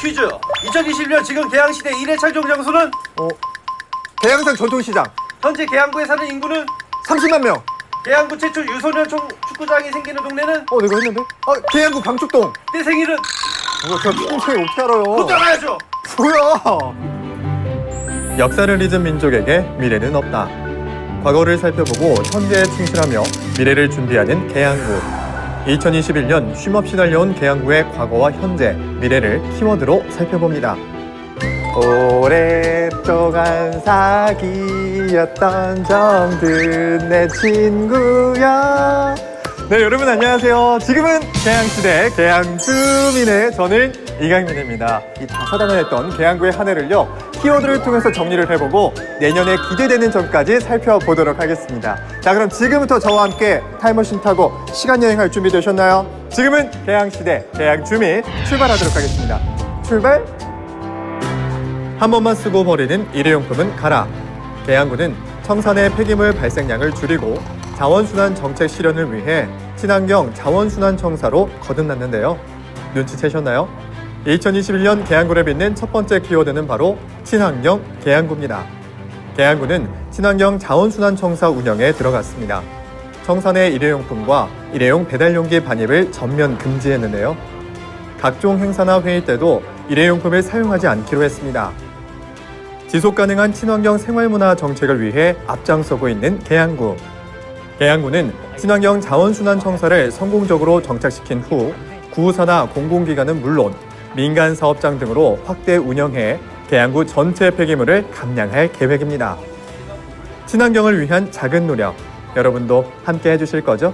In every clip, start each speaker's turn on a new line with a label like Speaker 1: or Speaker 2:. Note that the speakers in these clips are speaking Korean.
Speaker 1: 퀴즈. 2021년 지금 계양시대 1회 촬영 장소는?
Speaker 2: 계양산 전통시장.
Speaker 1: 현재 계양구에 사는 인구는?
Speaker 2: 30만 명.
Speaker 1: 계양구 최초 유소년 축구장이 생기는 동네는?
Speaker 2: 내가 했는데? 계양구 방축동.
Speaker 1: 내 생일은?
Speaker 2: 뭐야, 제가 무슨 생일 어떻게 알아요?
Speaker 1: 혼자가야죠.
Speaker 2: 뭐야?
Speaker 3: 역사를 잊은 민족에게 미래는 없다. 과거를 살펴보고 현재에 충실하며 미래를 준비하는 계양구. 2021년 쉼없이 달려온 계양구의 과거와 현재, 미래를 키워드로 살펴봅니다. 오랫동안 사귀었던 정든 내 친구야. 네, 여러분 안녕하세요. 지금은 계양시대 계양주민의 저는 이강민입니다. 이 다사다난했던 계양구의 한 해를요, 키워드를 통해서 정리를 해보고 내년에 기대되는 점까지 살펴보도록 하겠습니다. 자, 그럼 지금부터 저와 함께 타임머신 타고 시간 여행할 준비 되셨나요? 지금은 계양시대 계양주민 출발하도록 하겠습니다. 출발! 한 번만 쓰고 버리는 일회용품은 가라. 계양구는 청산의 폐기물 발생량을 줄이고 자원순환 정책 실현을 위해 친환경 자원순환 청사로 거듭났는데요. 눈치채셨나요? 2021년 계양구를 빛낸 첫 번째 키워드는 바로 친환경 계양구입니다. 계양구는 친환경 자원순환 청사 운영에 들어갔습니다. 청산의 일회용품과 일회용 배달용기 반입을 전면 금지했는데요. 각종 행사나 회의 때도 일회용품을 사용하지 않기로 했습니다. 지속가능한 친환경 생활문화 정책을 위해 앞장서고 있는 계양구. 계양구는 친환경 자원순환 청사를 성공적으로 정착시킨 후 구사나 공공기관은 물론 민간 사업장 등으로 확대 운영해 계양구 전체 폐기물을 감량할 계획입니다. 친환경을 위한 작은 노력, 여러분도 함께 해주실 거죠?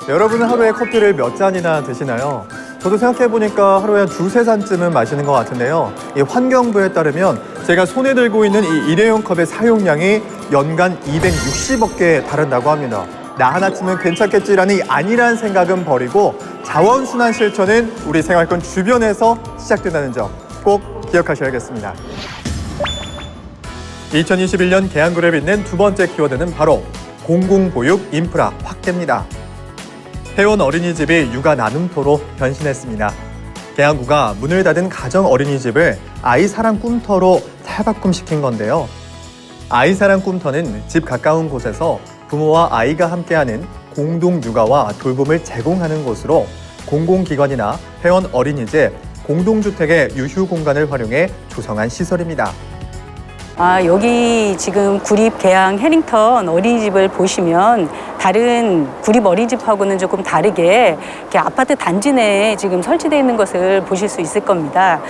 Speaker 3: 여러분은 하루에 커피를 몇 잔이나 드시나요? 저도 생각해보니까 하루에 한 두세 잔쯤은 마시는 것 같은데요. 이 환경부에 따르면 제가 손에 들고 있는 이 일회용 컵의 사용량이 연간 260억 개에 달한다고 합니다. 나 하나쯤은 괜찮겠지라는 이 아니란 생각은 버리고 자원순환 실천은 우리 생활권 주변에서 시작된다는 점 꼭 기억하셔야겠습니다. 2021년 계양구를 빛낸 두 번째 키워드는 바로 공공보육 인프라 확대입니다. 회원 어린이집이 육아 나눔터로 변신했습니다. 계양구가 문을 닫은 가정 어린이집을 아이사랑 꿈터로 탈바꿈시킨 건데요. 아이사랑 꿈터는 집 가까운 곳에서 부모와 아이가 함께하는 공동 육아와 돌봄을 제공하는 곳으로 공공기관이나 회원 어린이집, 공동주택의 유휴 공간을 활용해 조성한 시설입니다.
Speaker 4: 여기 지금 구립 계양 해링턴 어린이집을 보시면 다른 구립 어린이집하고는 조금 다르게 이렇게 아파트 단지 내에 지금 설치되어 있는 것을 보실 수 있을 겁니다.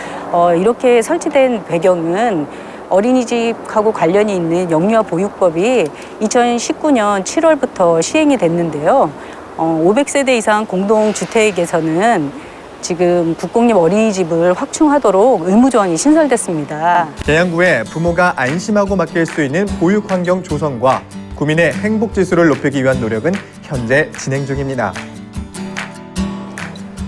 Speaker 4: 이렇게 설치된 배경은 어린이집하고 관련이 있는 영유아 보육법이 2019년 7월부터 시행이 됐는데요. 500세대 이상 공동주택에서는 지금 국공립 어린이집을 확충하도록 의무조항이 신설됐습니다.
Speaker 3: 계양구에 부모가 안심하고 맡길 수 있는 보육 환경 조성과 구민의 행복 지수를 높이기 위한 노력은 현재 진행 중입니다.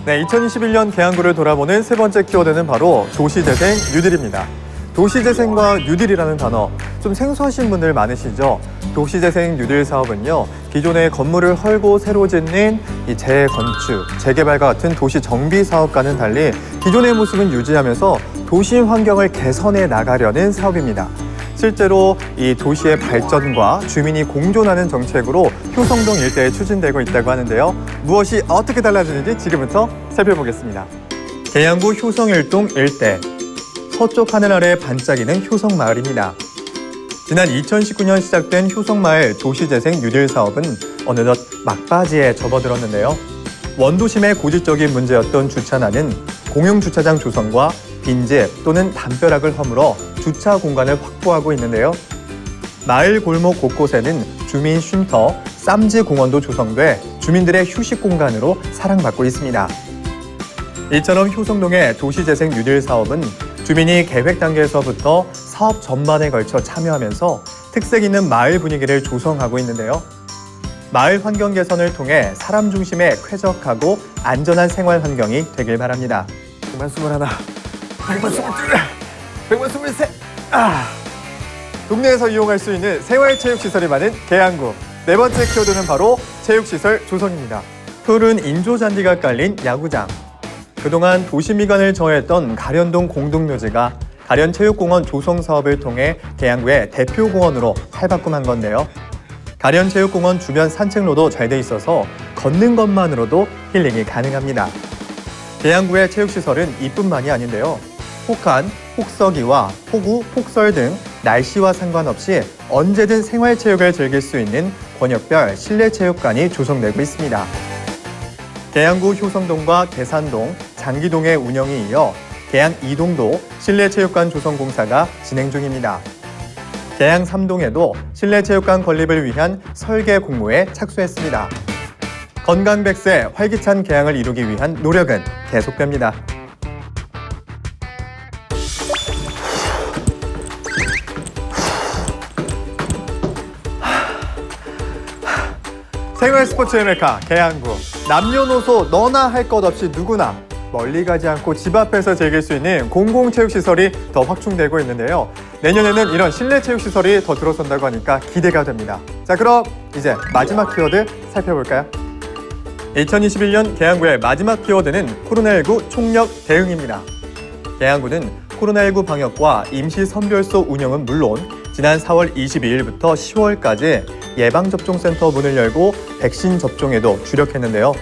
Speaker 3: 네, 2021년 계양구를 돌아보는 세 번째 키워드는 바로 도시재생 뉴딜입니다. 도시재생과 뉴딜이라는 단어 좀 생소하신 분들 많으시죠? 도시재생 뉴딜 사업은요, 기존의 건물을 헐고 새로 짓는 이 재건축, 재개발과 같은 도시 정비 사업과는 달리 기존의 모습은 유지하면서 도시 환경을 개선해 나가려는 사업입니다. 실제로 이 도시의 발전과 주민이 공존하는 정책으로 효성동 일대에 추진되고 있다고 하는데요. 무엇이 어떻게 달라지는지 지금부터 살펴보겠습니다. 계양구 효성일동 일대. 서쪽 하늘 아래 반짝이는 효성마을입니다. 지난 2019년 시작된 효성마을 도시재생 뉴딜 사업은 어느덧 막바지에 접어들었는데요. 원도심의 고질적인 문제였던 주차난은 공용주차장 조성과 빈집 또는 담벼락을 허물어 주차 공간을 확보하고 있는데요. 마을 골목 곳곳에는 주민 쉼터, 쌈지 공원도 조성돼 주민들의 휴식 공간으로 사랑받고 있습니다. 이처럼 효성동의 도시재생 뉴딜 사업은 주민이 계획 단계에서부터 사업 전반에 걸쳐 참여하면서 특색 있는 마을 분위기를 조성하고 있는데요. 마을 환경 개선을 통해 사람 중심의 쾌적하고 안전한 생활 환경이 되길 바랍니다.
Speaker 2: 121, 122, 123.
Speaker 3: 동네에서 이용할 수 있는 생활체육시설이 많은 계양구. 네 번째 키워드는 바로 체육시설 조성입니다. 푸른 인조잔디가 깔린 야구장. 그동안 도시미관을 저해했던 가련동 공동묘지가 가련체육공원 조성 사업을 통해 계양구의 대표공원으로 탈바꿈한 건데요. 가련체육공원 주변 산책로도 잘 돼 있어서 걷는 것만으로도 힐링이 가능합니다. 계양구의 체육시설은 이뿐만이 아닌데요. 혹한, 혹서기와 폭우, 폭설 등 날씨와 상관없이 언제든 생활체육을 즐길 수 있는 권역별 실내체육관이 조성되고 있습니다. 계양구 효성동과 계산동, 장기동의 운영이 이어 계양 2동도 실내체육관 조성 공사가 진행 중입니다. 계양 3동에도 실내체육관 건립을 위한 설계 공모에 착수했습니다. 건강백세, 활기찬 계양을 이루기 위한 노력은 계속됩니다. 생활 스포츠의 메카 계양구. 남녀노소 너나 할 것 없이 누구나 멀리 가지 않고 집 앞에서 즐길 수 있는 공공체육시설이 더 확충되고 있는데요. 내년에는 이런 실내체육시설이 더 들어선다고 하니까 기대가 됩니다. 자, 그럼 이제 마지막 키워드 살펴볼까요? 2021년 계양구의 마지막 키워드는 코로나19 총력 대응입니다. 계양구는 코로나19 방역과 임시선별소 운영은 물론 지난 4월 22일부터 10월까지 예방접종센터 문을 열고 백신 접종에도 주력했는데요.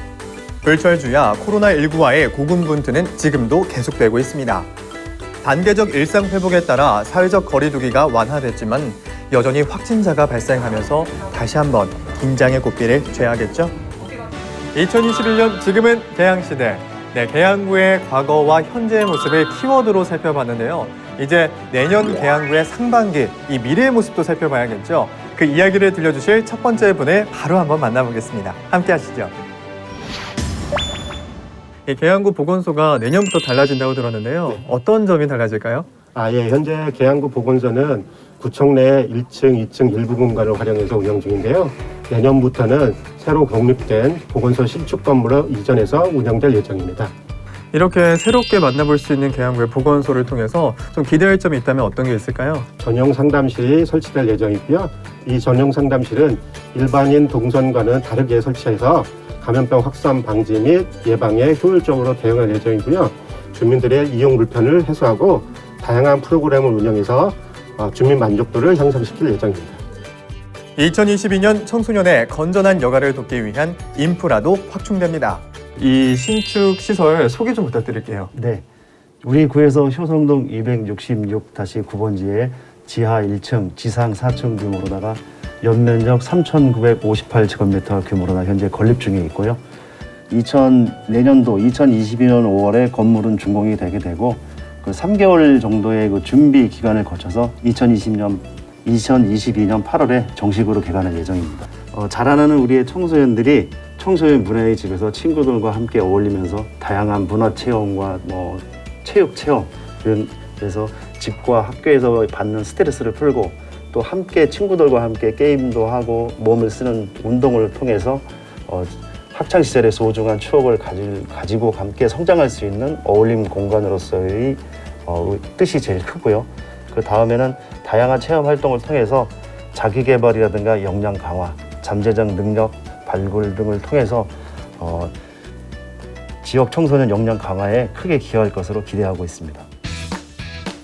Speaker 3: 불철주야 코로나19와의 고군분투는 지금도 계속되고 있습니다. 단계적 일상 회복에 따라 사회적 거리두기가 완화됐지만 여전히 확진자가 발생하면서 다시 한번 긴장의 고삐를 죄야겠죠? 2021년 지금은 계양시대. 네, 계양구의 과거와 현재의 모습을 키워드로 살펴봤는데요. 이제 내년 계양구의 상반기, 이 미래의 모습도 살펴봐야겠죠? 그 이야기를 들려주실 첫 번째 분을 바로 한번 만나보겠습니다. 함께 하시죠. 이 계양구 보건소가 내년부터 달라진다고 들었는데요.
Speaker 5: 네.
Speaker 3: 어떤 점이 달라질까요?
Speaker 5: 예. 현재 계양구 보건소는 구청 내 1층, 2층 일부 공간을 활용해서 운영 중인데요. 내년부터는 새로 독립된 보건소 신축 건물로 이전해서 운영될 예정입니다.
Speaker 3: 이렇게 새롭게 만나볼 수 있는 계양구의 보건소를 통해서 좀 기대할 점이 있다면 어떤 게 있을까요?
Speaker 5: 전용 상담실이 설치될 예정이고요. 이 전용 상담실은 일반인 동선과는 다르게 설치해서 감염병 확산 방지 및 예방에 효율적으로 대응할 예정이고요. 주민들의 이용 불편을 해소하고 다양한 프로그램을 운영해서 주민 만족도를 향상시킬 예정입니다.
Speaker 3: 2022년 청소년의 건전한 여가를 돕기 위한 인프라도 확충됩니다. 이 신축 시설 소개 좀 부탁드릴게요.
Speaker 6: 네, 우리 구에서 효성동 266-9번지에 지하 1층, 지상 4층 규모로다가 연면적 3,958제곱미터 규모로나 현재 건립 중에 있고요. 내년도 2022년 5월에 건물은 준공이 되게 되고 그 3개월 정도의 그 준비 기간을 거쳐서 2022년 8월에 정식으로 개관할 예정입니다. 자라나는 우리의 청소년들이 청소년 문화의 집에서 친구들과 함께 어울리면서 다양한 문화 체험과 체육 체험 그래서 집과 학교에서 받는 스트레스를 풀고 또 함께 친구들과 함께 게임도 하고 몸을 쓰는 운동을 통해서 학창 시절의 소중한 추억을 가지고 함께 성장할 수 있는 어울림 공간으로서의 뜻이 제일 크고요. 그 다음에는 다양한 체험 활동을 통해서 자기 개발이라든가 역량 강화, 잠재적 능력 발굴 등을 통해서 지역 청소년 역량 강화에 크게 기여할 것으로 기대하고 있습니다.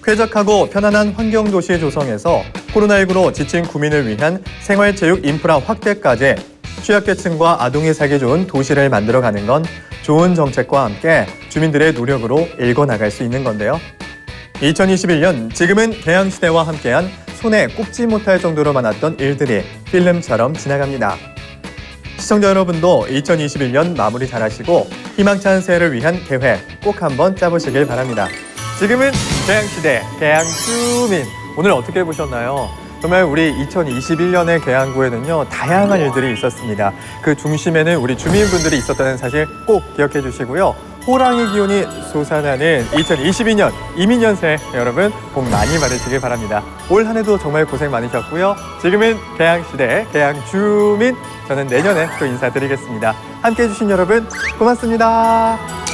Speaker 3: 쾌적하고 편안한 환경도시 조성에서 코로나19로 지친 구민을 위한 생활체육 인프라 확대까지 취약계층과 아동이 살기 좋은 도시를 만들어가는 건 좋은 정책과 함께 주민들의 노력으로 일궈나갈 수 있는 건데요. 2021년 지금은 계양시대와 함께한 손에 꼽지 못할 정도로 많았던 일들이 필름처럼 지나갑니다. 시청자 여러분도 2021년 마무리 잘하시고 희망찬 새해를 위한 계획 꼭 한번 짜보시길 바랍니다. 지금은 계양시대, 계양주민. 오늘 어떻게 보셨나요? 정말 우리 2021년의 계양구에는요, 다양한 일들이 있었습니다. 그 중심에는 우리 주민분들이 있었다는 사실 꼭 기억해 주시고요. 호랑이 기운이 솟아나는 2022년 이민년새 여러분 복 많이 받으시길 바랍니다. 올 한 해도 정말 고생 많으셨고요. 지금은 계양시대, 계양주민. 저는 내년에 또 인사드리겠습니다. 함께해 주신 여러분 고맙습니다.